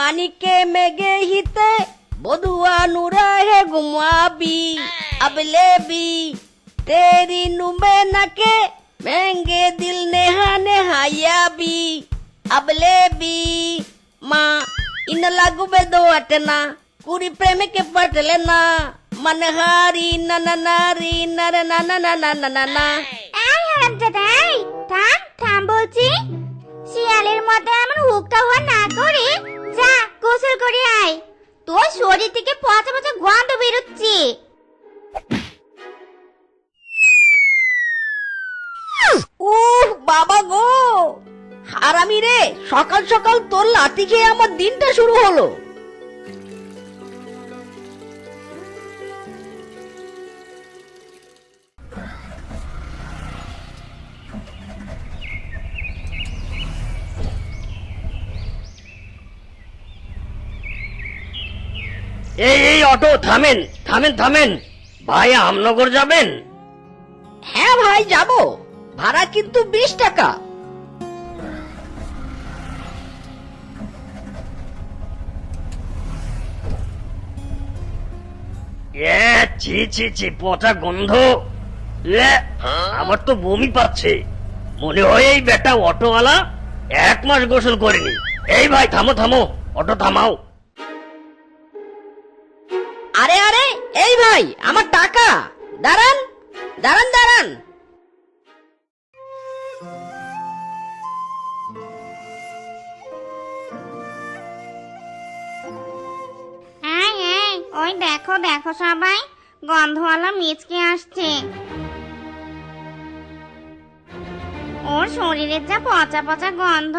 मानिके मेगे हिते बधुआ नूरा है घुमाबी अबले भी तेरी नुमे नके महंगे दिल नेहा नेहाया भी अबले भी माँ इन लागू बे दो अटना कुरी प्रेम के पटले ना मनहारी नननारी नर ना এই হারামজাদা এই থাম বলছি শিয়ালের মতো এমন হুক্কা হওয়া না করে যা গোসল করে আয় তোর শরীর থেকে পচা পচা গন্ধ বেরোচ্ছে উহ বাবা গো হারামি রে সকাল সকাল তোর লাঠি খেয়ে আমার দিনটা শুরু হলো। এই অটো থামেন থামেন থামেন ভাই আমনগর যাবেন? হ্যাঁ ভাই যাবো, ভাড়া কিন্তু 20 টাকা। ছি ছি ছি পচা গন্ধ, আবার তো বমি পাচ্ছে। মনে হয় এই বেটা অটোওয়ালা 1 মাস গোসল করেনি। এই ভাই থামো থামো, অটো থামাও। আরে আরে এই ভাই আমার টাকা, দাঁড়ান দাঁড়ান দাঁড়ান। ওই দেখো দেখো সবাই গন্ধওয়ালা মিচকে আসছে ওর শরীরে যা পচা পচা গন্ধ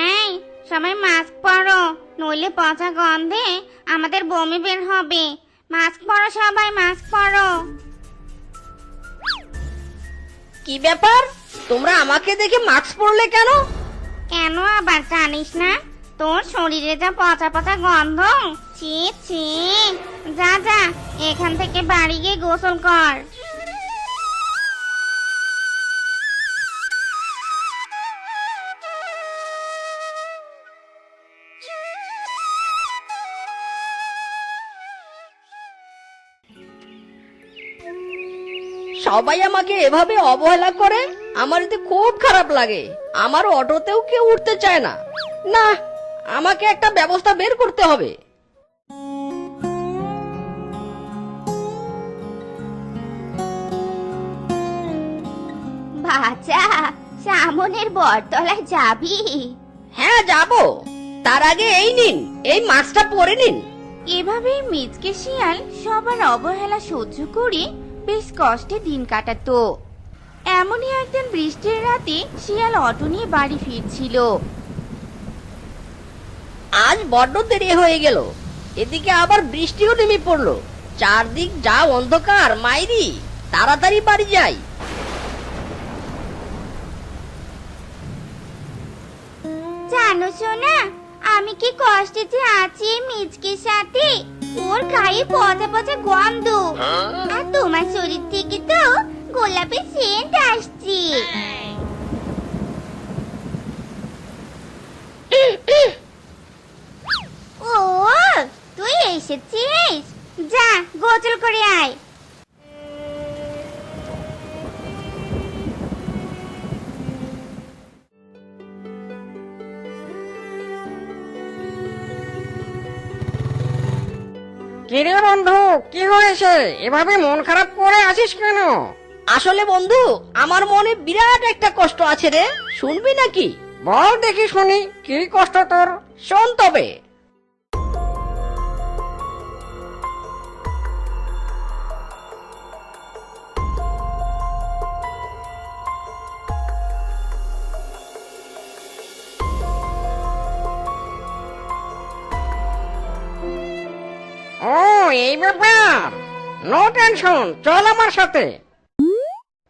এই সবাই মাস্ক পরো নইলে পচা গন্ধে আমাদের বমি বের হবে মাস্ক পরো সবাই মাস্ক পরো কি ব্যাপার তোমরা আমাকে দেখে মাস্ক পরলে কেন? কেন আবার জানিস না তোর শরীরে যা পচা পচা গন্ধ ছি ছি যা যা এখান থেকে বাড়ি গিয়ে গোসল কর সবাই আমাকে এভাবে অবহেলা করে, আমার এতে খুব খারাপ লাগে। আমার অটোতেও কেউ উঠতে চায় না। না, আমাকে একটা ব্যবস্থা বের করতে হবে। বাচ্চা সামনের বটতলায় যাবি? হ্যাঁ যাব, তার আগে এই নিন, এই মাস্কটা পরে নিন। এভাবেই মিচকে শিয়াল সবার অবহেলা সহ্য করে বেশ কষ্টে দিন কাটাতো। এমনই একদিন বৃষ্টির রাতে শিয়াল অটো নিয়ে বাড়ি ফিরছিল। আজ বড্ড দেরি হয়ে গেল, এদিকে আবার বৃষ্টিও নেমে পড়লো। চারদিক যা অন্ধকার, মাইরি তাড়াতাড়ি বাড়ি যাই। জানো সোনা আমি কি কষ্টে যে আছি মিচকের সাথে, ওর গায়ে পচা পচা গন্ধ আর তোমার শরীর থেকে তো গোলাপের সেন্ট আসছে। ও তুই এসেছিস, যা গোসল করে আয়। কিরে বন্ধু, কি হয়েছে? এভাবে মন খারাপ করে আছিস কেন? আসলে বন্ধু আমার মনে বিরাট একটা কষ্ট আছে রে, শুনবি নাকি? বল দেখি শুনি, কি কষ্ট তোর? শোন তবে। ও এই ব্যাপার, নো টেনশন, চল আমার সাথে।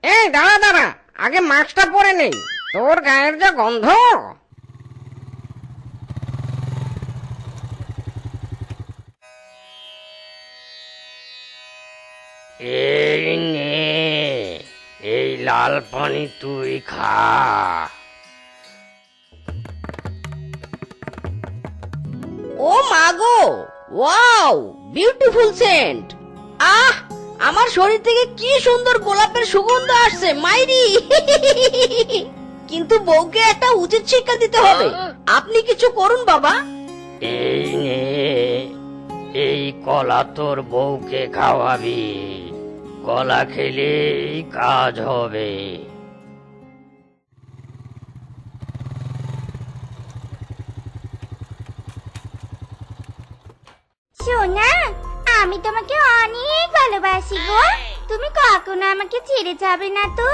এই দাঁড়া দাঁড়া, আগে মাস্কটা পরে নেই, তোর গায়ের যা গন্ধ। এই নে, এই লাল পানি তুই খা। ও মা গো, ওয়াও, বিউটিফুল সেন্ট। আহ, আমার শরীর থেকে কি সুন্দর গোলাপের সুগন্ধ আসছে মাইরি। কিন্তু বউকে একটা উচিত শিক্ষা দিতে হবে। আপনি কিছু করুন বাবা। এই নে, এই কলা তোর বউকে খাওয়াবি। কলা খেলেই কাজ হবে। সোনা, আমি তোমাকে অনেক ভালোবাসি গো। তুমি কখনো আমাকে ছেড়ে যাবে না তো?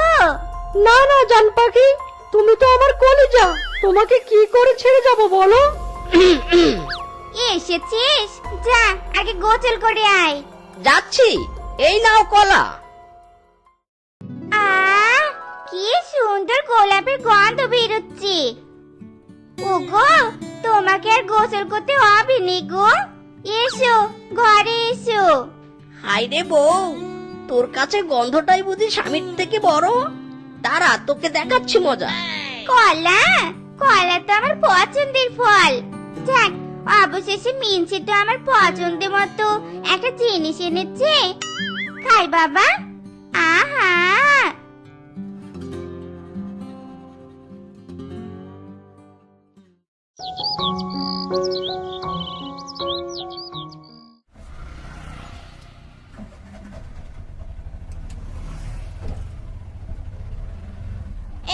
না না জান পাখি, তুমি তো আমার কলিজা, তোমাকে কি করে ছেড়ে যাব বলো। এসেছিস, যা আগে গোসল করে আয়। যাচ্ছি, এই নাও কলা। আহ, কি সুন্দর গোলাপের গন্ধ বেরোচ্ছে। ওগো, তোমাকে আর গোসল করতে হবে নি গো। এসো, ঘরে এসো। হাই রে বউ, তোর কাছে গন্ধটাই বুঝি স্বামীর থেকে বড়। দাঁড়া, তোকে দেখাচ্ছি মজা। কলা, কলা তো আমার পছন্দের ফল। যাক, অবশেষে মিনসি তো আমার পছন্দের মতো একটা জিনিস এনেছে। খাই বাবা। আহা,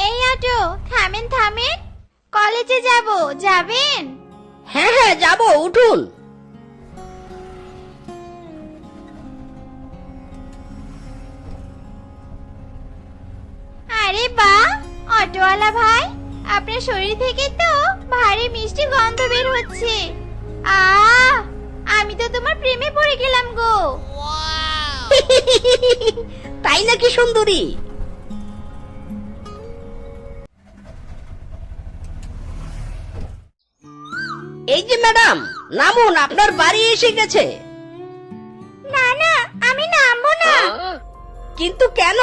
এই অটো, থামেন থামেন। কলেজে যাব, যাবেন? হ্যাঁ হ্যাঁ যাবো, উঠুন। আরে বাহ, অটোওয়ালা ভাই, আপনার শরীর থেকে তো ভারী মিষ্টি গন্ধ বের হচ্ছে। আমি তো তোমার প্রেমে পড়ে গেলাম গো। তাই নাকি সুন্দরী? এই যে ম্যাডাম, নামুন, আপনার বাড়ি এসে গেছে। না না, আমি নামবো না। কিন্তু কেন?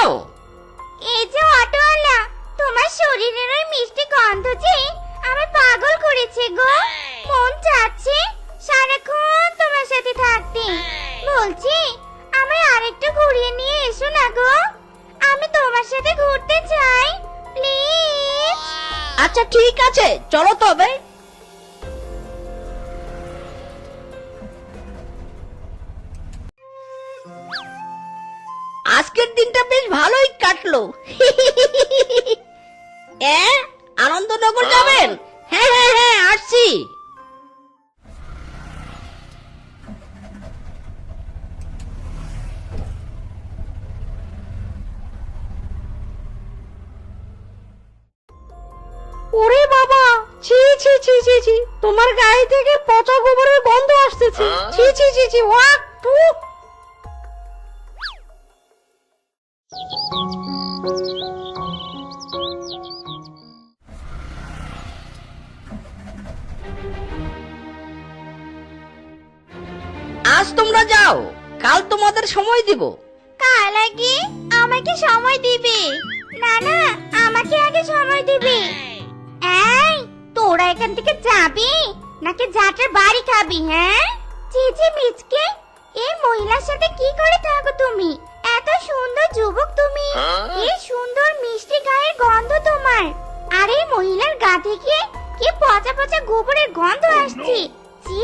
এই যে অটোওয়ালা, তোমার শরীরের ওই মিষ্টি গন্ধ যে আমার পাগল করেছে গো। মন চাচ্ছে সারাক্ষণ তোমার সাথে থাকতে। বলছি, আমায় আরেকটু ঘুরিয়ে নিয়ে এসো না গো। আমি তোমার সাথে ঘুরতে চাই, প্লিজ। আচ্ছা ঠিক আছে, চলো তবে। আজকের দিনটা বেশ ভালোই কাটলো। আনন্দনগর যাবেন? হ্যাঁ হ্যাঁ হ্যাঁ, আসছি। ওরে বাবা, ছি ছি ছি ছি ছি, তোমার গায়ে থেকে পচা গোবরের গন্ধ আসতেছে। ছি ছি ছি ছি, ওয়াক টু। আজ তোমরা যাও, কাল তোমাদের সময় দিব। কাল আগে আমাকে সময় দিবে? না না, আমাকে আগে সময় দিবে। এই, তোরা এখান থেকে যাবি নাকি যাত্রার বাড়ি খাবি? হ্যাঁ, চিচি মিচকে, এই মহিলার সাথে কি করে থাকো তুমি? এত সুন্দর যুবক তুমি, এই সুন্দর মিষ্টি গায়ের গন্ধ তোমার, আর এই মহিলার গা থেকে কি পচা পচা গোবরের গন্ধ আসছে। ছি!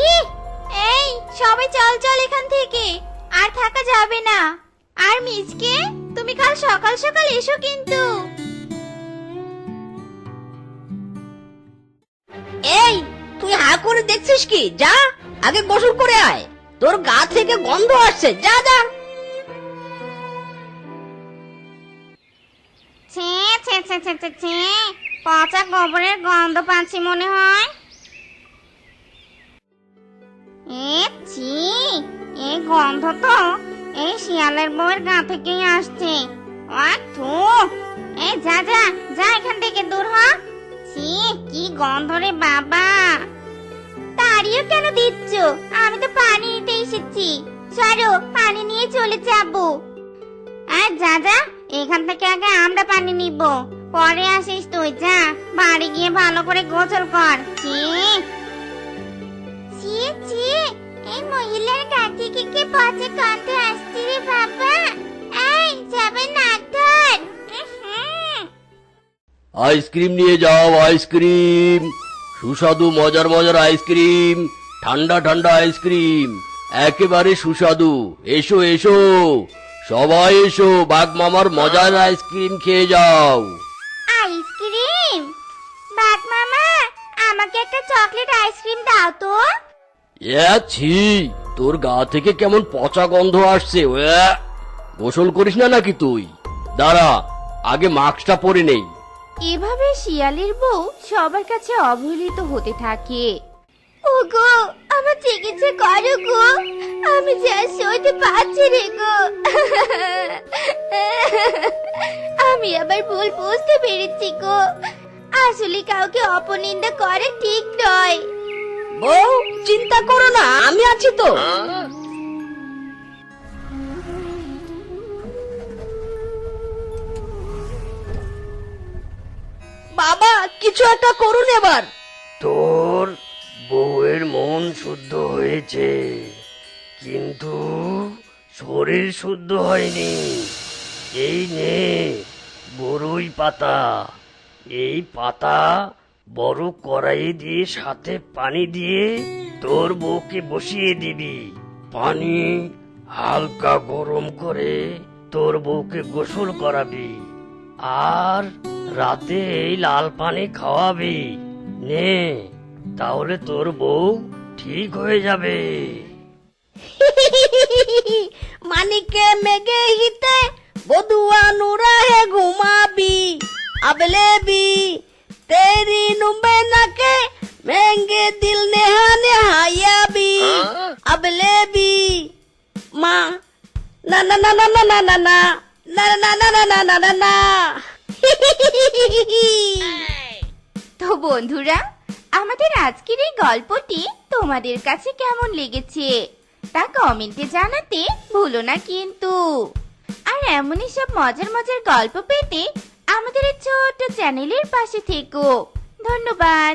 এই, সবাই চল চল এখান থেকে, আর থাকা যাবে না। আর মিচকে, তুমি কাল সকাল সকাল এসো কিন্তু। এই, তুই হা করে দেখছিস কি? যা, আগে গোসল করে আয়, তোর গা থেকে গন্ধ আসছে। যা যা। ছে ছে ছে ছে ছে ছে, পচা গোবরের গন্ধ পাচ্ছি মনে হয়। ছি, এই গন্ধ তো এই শিয়ালের বউয়ের গা থেকেই আসছে। থু, এই যা যা যা, এখান থেকে দূর হ। ছি, কি গন্ধ রে বাবা। তাড়িয়ে কেন দিচ্ছ? আমি তো পানি নিতে এসেছি। সরো, পানি নিয়ে চলে যাবো। আর যা যা, এখান থেকে আগে আমরা পানি নিব, পরে আসিস তুই। যা, বাড়ি গিয়ে ভালো করে গোসল কর। ছি ছি ছি, এই মহিলার গা থেকে কি পচা গন্ধ আসছে রে বাবা। এই যাবে নাক ধর। আইসক্রিম নিয়ে যাও, আইসক্রিম, সুস্বাদু মজার মজার আইসক্রিম, ঠান্ডা ঠান্ডা আইসক্রিম, একেবারে সুস্বাদু। এসো এসো, সবাই এসো, বাঘ মামার মজার আইসক্রিম খেয়ে যাও। আইসক্রিম? বাঘ মামা, আমাকে একটা চকলেট আইসক্রিম দাও তো। ছি, তোর গা থেকে কেমন পচা গন্ধ আসছে। গোসল করিস না নাকি তুই? দাঁড়া, আগে মাস্কটা পরে নেই। এভাবে শিয়ালের বউ সবার কাছে অবহেলিত হতে থাকে। ওগো, আমার চিকিৎসা করো গো, আমি যা সইতে পারছি রে গো। আমি আবার ভুল বুঝতে পেরেছি গো, আসলে কাউকে অপনিন্দা করা ঠিক নয়। বউ, চিন্তা করো না, আমি আছি তো। বাবা, কিছু একটা করুন এবার। তোর বউয়ের মন শুদ্ধ হয়েছে, কিন্তু শরীর শুদ্ধ হয়নি। এই নে বড়ই পাতা, এই পাতা বড় কড়াইয়ে দিয়ে সাথে পানি দিয়ে তোর বউকে বসিয়ে দিবি। পানি হালকা গরম করে তোর বউকে গোসল করাবি, আর রাতে এই লাল পানি খাওয়াবি। নে, তাহলে তোর বউ ঠিক হয়ে যাবে। মানিকে মেঘে হিতে বধুয়া নুরা হে ঘুমাবি, अबले भी तेरी नुम्बे नके महंगे दिल नेहा नेहाया भी, अबले भी माँ ना ना ना ना ना ना ना ना ना ना ना ना ना ना ना। তো বন্ধুরা, আমাদের আজকের এই গল্পটি তোমাদের কাছে কেমন লেগেছে তা কমেন্টে জানাতে ভুলো না কিন্তু। আর এমনই সব মজার মজার গল্প পেতে আমাদের এই ছোট্ট চ্যানেলের পাশে থেকো। ধন্যবাদ।